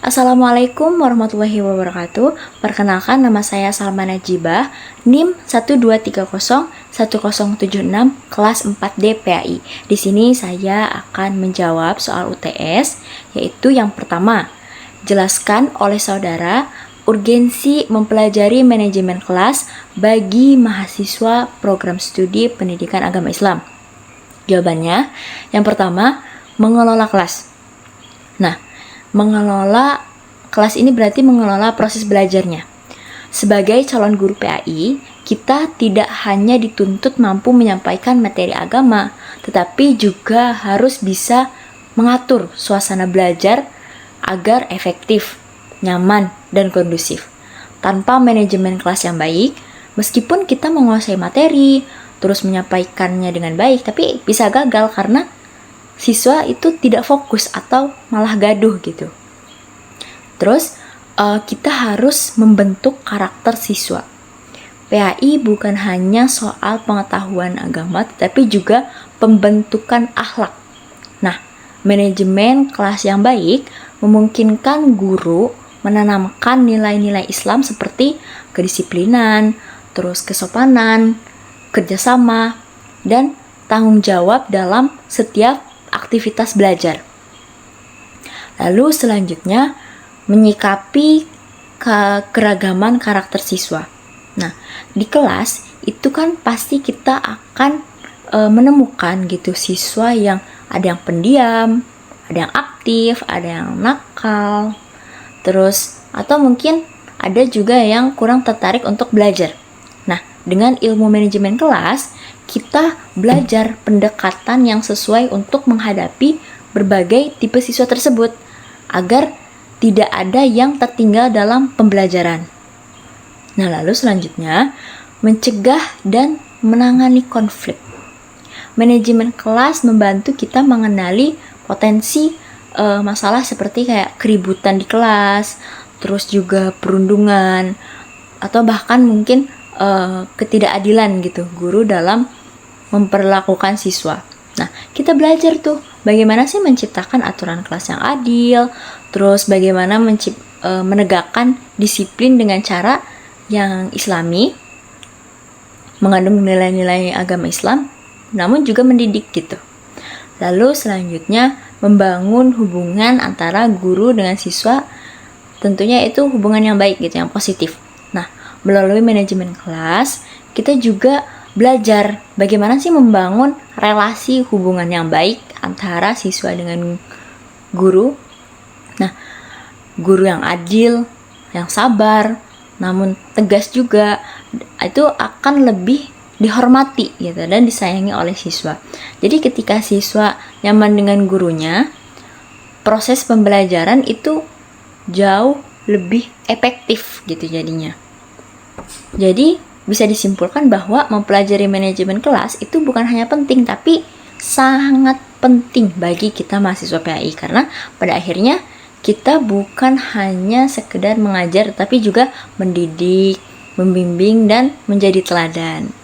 Assalamualaikum warahmatullahi wabarakatuh. Perkenalkan, nama saya Salma Najibah, NIM 123010076 kelas 4D PAI. Di sini saya akan menjawab soal UTS, yaitu yang pertama, jelaskan oleh saudara urgensi mempelajari manajemen kelas bagi mahasiswa program studi pendidikan agama Islam. Jawabannya, yang pertama, mengelola kelas. Nah, mengelola kelas ini berarti mengelola proses belajarnya. Sebagai calon guru PAI, kita tidak hanya dituntut mampu menyampaikan materi agama, tetapi juga harus bisa mengatur suasana belajar agar efektif, nyaman, dan kondusif. Tanpa manajemen kelas yang baik, meskipun kita menguasai materi, terus menyampaikannya dengan baik, tapi bisa gagal karena siswa itu tidak fokus atau malah gaduh gitu. Terus kita harus membentuk karakter siswa. PAI bukan hanya soal pengetahuan agama, tetapi juga pembentukan akhlak. Nah, manajemen kelas yang baik memungkinkan guru menanamkan nilai-nilai Islam seperti kedisiplinan, terus kesopanan, kerjasama, dan tanggung jawab dalam setiap aktivitas belajar. Lalu selanjutnya, menyikapi keragaman karakter siswa. Nah, di kelas itu kan pasti kita akan menemukan gitu siswa yang ada yang pendiam, ada yang aktif, ada yang nakal, terus atau mungkin ada juga yang kurang tertarik untuk belajar. Nah, dengan ilmu manajemen kelas, kita belajar pendekatan yang sesuai untuk menghadapi berbagai tipe siswa tersebut agar tidak ada yang tertinggal dalam pembelajaran. Nah, lalu selanjutnya, mencegah dan menangani konflik. Manajemen kelas membantu kita mengenali potensi masalah seperti kayak keributan di kelas, terus juga perundungan, atau bahkan mungkin ketidakadilan gitu guru dalam memperlakukan siswa. Nah, kita belajar tuh bagaimana sih menciptakan aturan kelas yang adil, terus bagaimana menegakkan disiplin dengan cara yang islami, mengandung nilai-nilai agama Islam, namun juga mendidik gitu. Lalu selanjutnya, membangun hubungan antara guru dengan siswa, tentunya itu hubungan yang baik gitu, yang positif. Nah, melalui manajemen kelas, kita juga belajar bagaimana sih membangun relasi hubungan yang baik antara siswa dengan guru. Nah, guru yang adil, yang sabar, namun tegas juga, itu akan lebih dihormati gitu dan disayangi oleh siswa. Jadi ketika siswa nyaman dengan gurunya, proses pembelajaran itu jauh lebih efektif gitu jadinya. Jadi bisa disimpulkan bahwa mempelajari manajemen kelas itu bukan hanya penting, tapi sangat penting bagi kita mahasiswa PAI, karena pada akhirnya kita bukan hanya sekedar mengajar, tapi juga mendidik, membimbing, dan menjadi teladan.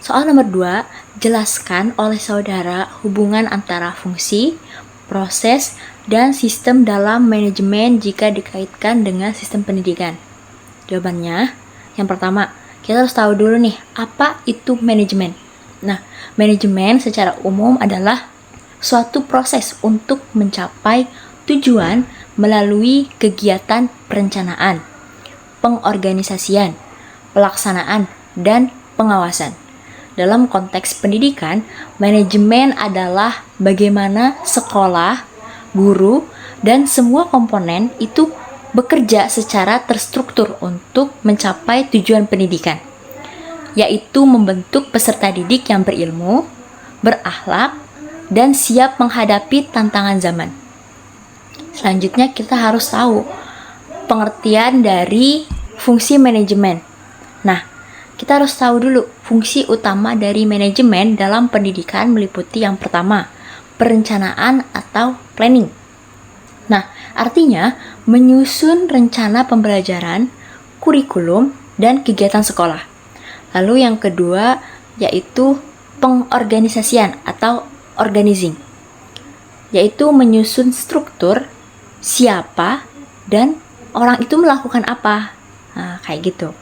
Soal nomor 2, jelaskan oleh saudara hubungan antara fungsi, proses, dan sistem dalam manajemen jika dikaitkan dengan sistem pendidikan. Jawabannya, yang pertama, kita harus tahu dulu nih, apa itu manajemen. Nah, manajemen secara umum adalah suatu proses untuk mencapai tujuan melalui kegiatan perencanaan, pengorganisasian, pelaksanaan, dan pengawasan. Dalam konteks pendidikan, manajemen adalah bagaimana sekolah, guru, dan semua komponen itu bekerja secara terstruktur untuk mencapai tujuan pendidikan, yaitu membentuk peserta didik yang berilmu, berakhlak, dan siap menghadapi tantangan zaman. Selanjutnya kita harus tahu pengertian dari fungsi manajemen. Nah, kita harus tahu dulu fungsi utama dari manajemen dalam pendidikan meliputi yang pertama, perencanaan atau planning. Nah, artinya menyusun rencana pembelajaran, kurikulum, dan kegiatan sekolah. Lalu yang kedua yaitu pengorganisasian atau organizing, yaitu menyusun struktur, siapa, dan orang itu melakukan apa. Nah, kayak gitu.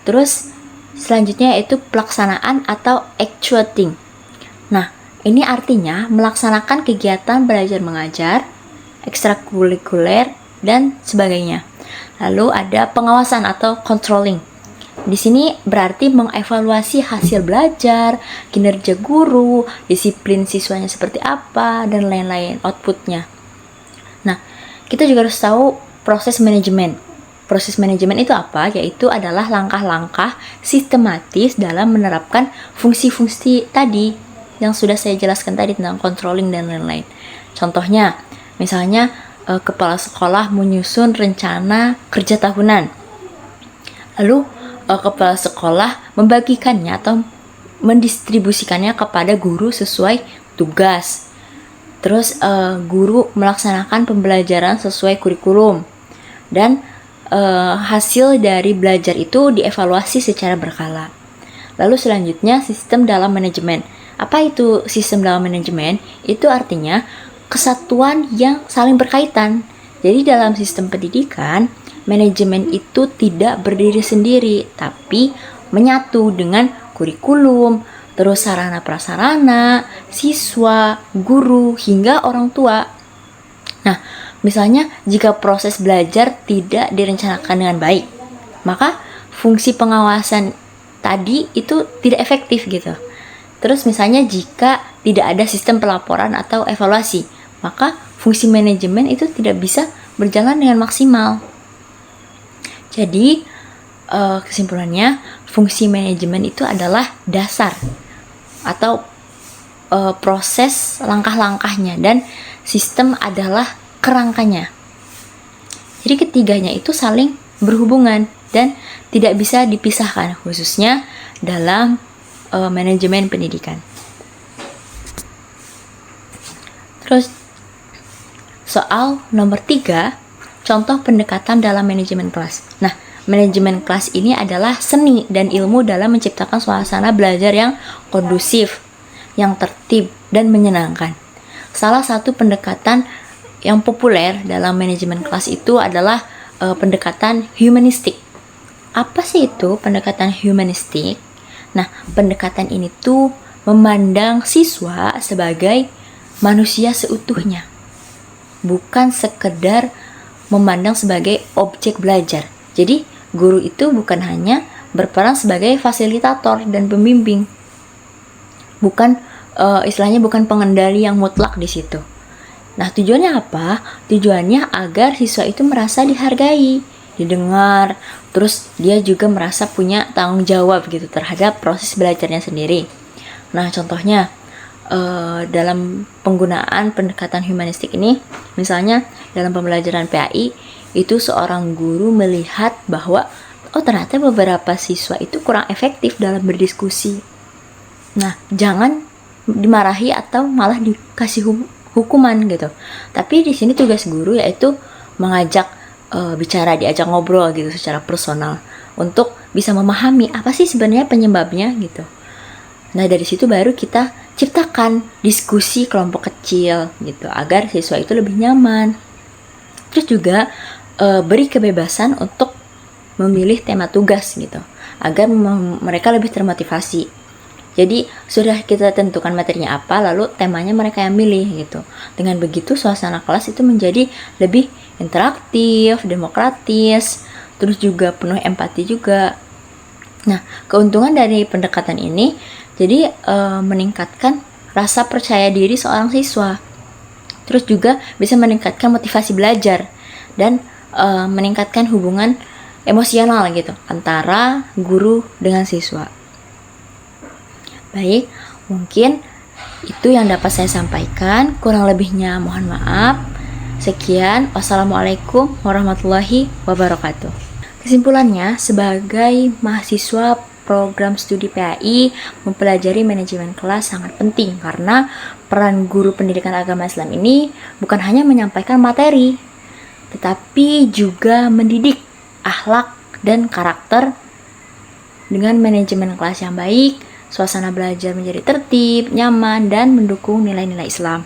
Terus selanjutnya yaitu pelaksanaan atau actuating. Nah, ini artinya melaksanakan kegiatan belajar mengajar, ekstrakurikuler, dan sebagainya. Lalu ada pengawasan atau controlling. Di sini berarti mengevaluasi hasil belajar, kinerja guru, disiplin siswanya seperti apa, dan lain-lain outputnya. Nah, kita juga harus tahu proses manajemen. Proses manajemen itu apa? Yaitu adalah langkah-langkah sistematis dalam menerapkan fungsi-fungsi tadi yang sudah saya jelaskan tadi tentang controlling dan lain-lain. Contohnya, misalnya kepala sekolah menyusun rencana kerja tahunan. Lalu kepala sekolah membagikannya atau mendistribusikannya kepada guru sesuai tugas. Terus guru melaksanakan pembelajaran sesuai kurikulum. Dan hasil dari belajar itu dievaluasi secara berkala. Lalu selanjutnya sistem dalam manajemen. Apa itu sistem dalam manajemen? Itu artinya kesatuan yang saling berkaitan. Jadi dalam sistem pendidikan, manajemen itu tidak berdiri sendiri, tapi menyatu dengan kurikulum, terus sarana prasarana, siswa, guru, hingga orang tua. Nah, misalnya jika proses belajar tidak direncanakan dengan baik, maka fungsi pengawasan tadi itu tidak efektif gitu. Terus misalnya jika tidak ada sistem pelaporan atau evaluasi, maka fungsi manajemen itu tidak bisa berjalan dengan maksimal. Jadi kesimpulannya, fungsi manajemen itu adalah dasar atau proses langkah-langkahnya, dan sistem adalah kerangkanya. Jadi ketiganya itu saling berhubungan dan tidak bisa dipisahkan, khususnya dalam manajemen pendidikan. Terus soal nomor 3, contoh pendekatan dalam manajemen kelas. Nah, manajemen kelas ini adalah seni dan ilmu dalam menciptakan suasana belajar yang kondusif, yang tertib, dan menyenangkan. Salah satu pendekatan yang populer dalam manajemen kelas itu adalah pendekatan humanistik. Apa sih itu pendekatan humanistik? Nah, pendekatan ini tuh memandang siswa sebagai manusia seutuhnya, bukan sekedar memandang sebagai objek belajar. Jadi, guru itu bukan hanya berperan sebagai fasilitator dan pembimbing, bukan istilahnya bukan pengendali yang mutlak di situ. Nah, tujuannya apa? Tujuannya agar siswa itu merasa dihargai, didengar, terus dia juga merasa punya tanggung jawab gitu terhadap proses belajarnya sendiri. Nah, contohnya dalam penggunaan pendekatan humanistik ini, misalnya dalam pembelajaran PAI, itu seorang guru melihat bahwa ternyata beberapa siswa itu kurang efektif dalam berdiskusi. Nah, jangan dimarahi atau malah dikasih hukuman gitu. Tapi di sini tugas guru yaitu mengajak bicara, diajak ngobrol gitu secara personal untuk bisa memahami apa sih sebenarnya penyebabnya gitu. Nah, dari situ baru kita ciptakan diskusi kelompok kecil gitu agar siswa itu lebih nyaman. Terus juga beri kebebasan untuk memilih tema tugas gitu agar mereka lebih termotivasi. Jadi sudah kita tentukan materinya apa, lalu temanya mereka yang milih gitu. Dengan begitu suasana kelas itu menjadi lebih interaktif, demokratis, terus juga penuh empati juga. Nah, keuntungan dari pendekatan ini jadi meningkatkan rasa percaya diri seorang siswa. Terus juga bisa meningkatkan motivasi belajar dan meningkatkan hubungan emosional gitu antara guru dengan siswa. Baik, mungkin itu yang dapat saya sampaikan. Kurang lebihnya mohon maaf. Sekian, wassalamualaikum warahmatullahi wabarakatuh. Kesimpulannya, sebagai mahasiswa program studi PAI, mempelajari manajemen kelas sangat penting karena peran guru pendidikan agama Islam ini bukan hanya menyampaikan materi, tetapi juga mendidik akhlak dan karakter. Dengan manajemen kelas yang baik, suasana belajar menjadi tertib, nyaman, dan mendukung nilai-nilai Islam.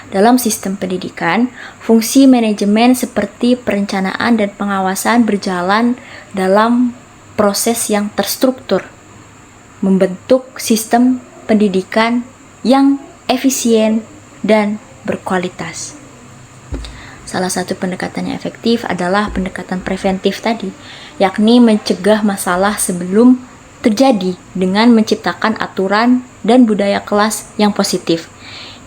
Dalam sistem pendidikan, fungsi manajemen seperti perencanaan dan pengawasan berjalan dalam proses yang terstruktur, membentuk sistem pendidikan yang efisien dan berkualitas. Salah satu pendekatan yang efektif adalah pendekatan preventif tadi, yakni mencegah masalah sebelum terjadi dengan menciptakan aturan dan budaya kelas yang positif.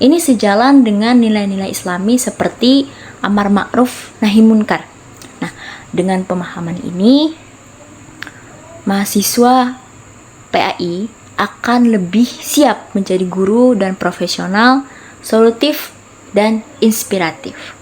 Ini sejalan dengan nilai-nilai Islami seperti amar ma'ruf nahi munkar. Nah, dengan pemahaman ini, mahasiswa PAI akan lebih siap menjadi guru dan profesional, solutif dan inspiratif.